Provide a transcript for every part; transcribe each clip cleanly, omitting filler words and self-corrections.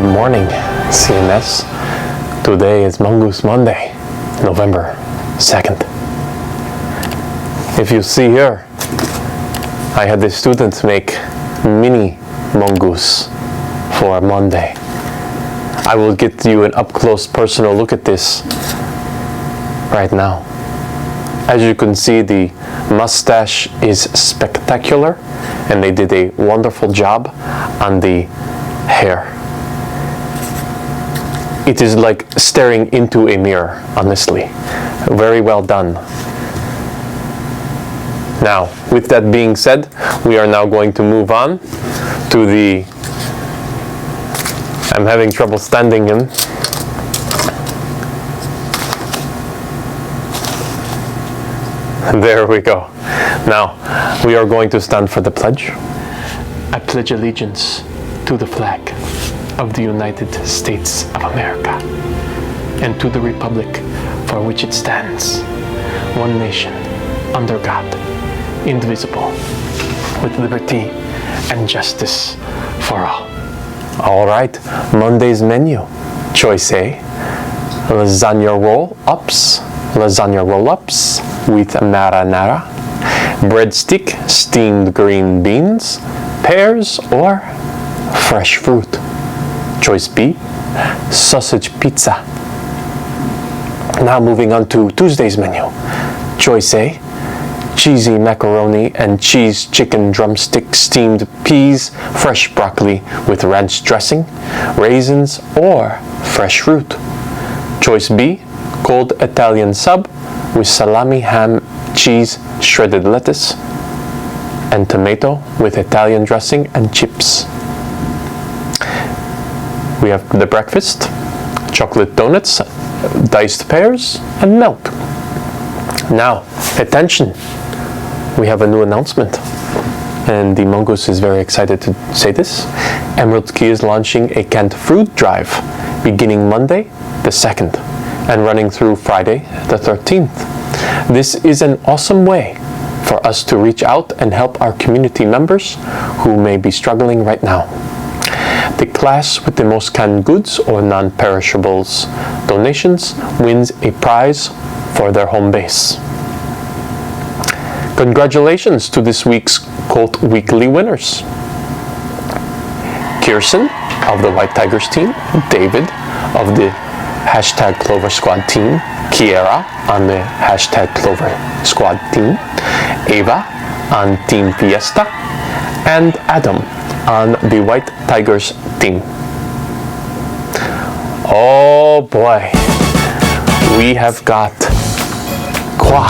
morning, CMS. Today is Mongoose Monday, November 2nd. If you see here, I had the students make mini mongoose for Monday. I will get you an up-close personal look at this right now. As you can see, the mustache is spectacular and they did a wonderful job on the hair. It is like staring into a mirror, honestly. Very well done. Now, with that being said, we are now going to move on to the... I'm having trouble standing him. There we go. Now, we are going to stand for the pledge. I pledge allegiance to the flag of the United States of America and to the republic for which it stands, one nation, under God, indivisible, with liberty and justice for all. All right, Monday's menu. Choice A, lasagna roll-ups with marinara, breadstick, steamed green beans, pears, or fresh fruit. Choice B, sausage pizza. Now moving on to Tuesday's menu. Choice A, cheesy macaroni and cheese chicken drumstick, steamed peas, fresh broccoli with ranch dressing, raisins, or fresh fruit. Choice B, cold Italian sub with salami, ham, cheese, shredded lettuce, and tomato with Italian dressing and chips. We have the breakfast, chocolate donuts, diced pears, and milk. Now, attention, we have a new announcement, and the Mongoose is very excited to say this. Emerald Key is launching a canned fruit drive beginning Monday the 2nd and running through Friday the 13th. This is an awesome way for us to reach out and help our community members who may be struggling right now. The class with the most canned goods or non-perishables donations wins a prize for their home base. Congratulations to this week's Colt Weekly winners. Kirsten of the White Tigers team, David of the hashtag Clover Squad team, Kiera on the hashtag Clover Squad team, Ava on Team Fiesta, and Adam on the White Tigers team. Oh boy, we have got Kwa.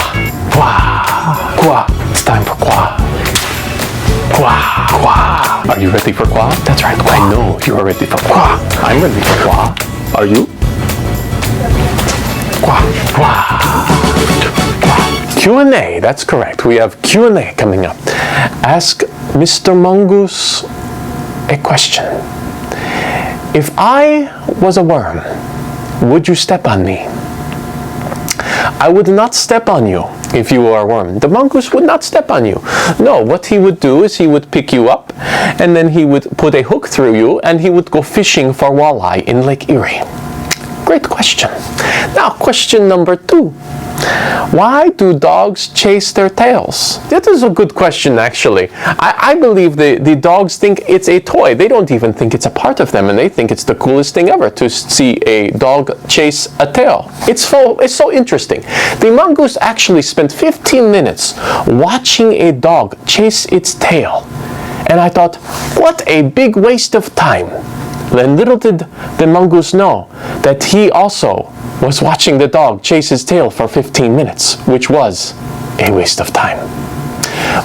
It's time for Kwa. Kwa. Are you ready for Kwa? That's right, Kwa. I know you are ready for Kwa. I'm ready for Kwa. Are you? Kwa. Q&A, that's correct. We have Q&A coming up. Ask Mr. Mongoose a question. If I was a worm, would you step on me? I would not step on you if you were a worm. The mongoose would not step on you. No, what he would do is he would pick you up and then he would put a hook through you and he would go fishing for walleye in Lake Erie. Great question. Now, question number 2. Why do dogs chase their tails? That is a good question, actually. I believe the dogs think it's a toy. They don't even think it's a part of them, and they think it's the coolest thing ever to see a dog chase a tail. It's so interesting. The mongoose actually spent 15 minutes watching a dog chase its tail. And I thought, what a big waste of time. Then little did the mongoose know that he also was watching the dog chase his tail for 15 minutes, which was a waste of time.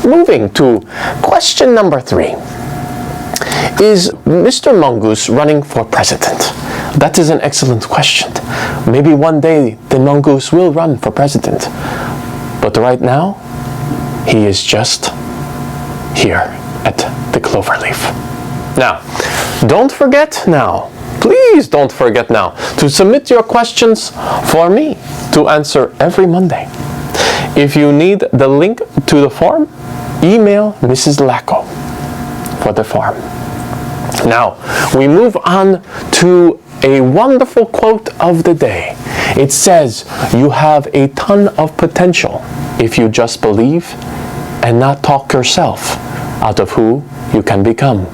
Moving to question number 3. Is Mr. Mongoose running for president? That is an excellent question. Maybe one day the mongoose will run for president. But right now, he is just here at the Cloverleaf. Now, don't forget now, please don't forget now to submit your questions for me to answer every Monday. If you need the link to the form, email Mrs. Lacko for the form. Now, we move on to a wonderful quote of the day. It says, you have a ton of potential if you just believe and not talk yourself out of who you can become.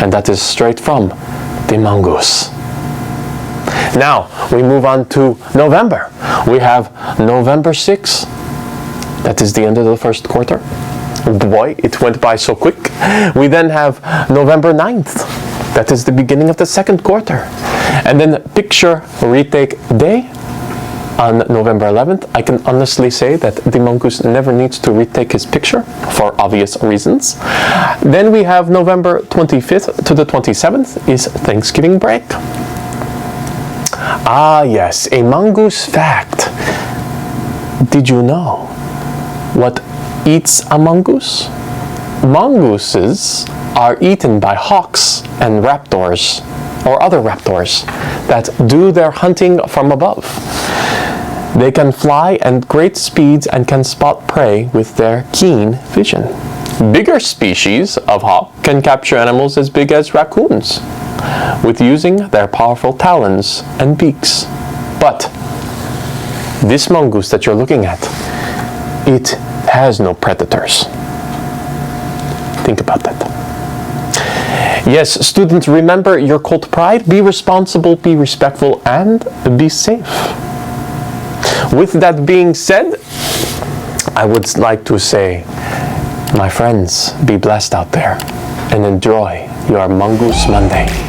And that is straight from the Mongoose. Now, we move on to November. We have November 6th. That is the end of the first quarter. Boy, it went by so quick. We then have November 9th. That is the beginning of the second quarter. And then picture retake day on November 11th. I can honestly say that the Mongoose never needs to retake his picture for obvious reasons. Then we have November 25th to the 27th is Thanksgiving break. Ah yes, a Mongoose fact. Did you know what eats a mongoose? Mongooses are eaten by hawks and raptors, or other raptors, that do their hunting from above. They can fly at great speeds and can spot prey with their keen vision. Bigger species of hawk can capture animals as big as raccoons with using their powerful talons and beaks. But this mongoose that you're looking at, it has no predators. Think about that. Yes, students, remember your Colt pride. Be responsible, be respectful, and be safe. With that being said, I would like to say, my friends, be blessed out there and enjoy your Mongoose Monday.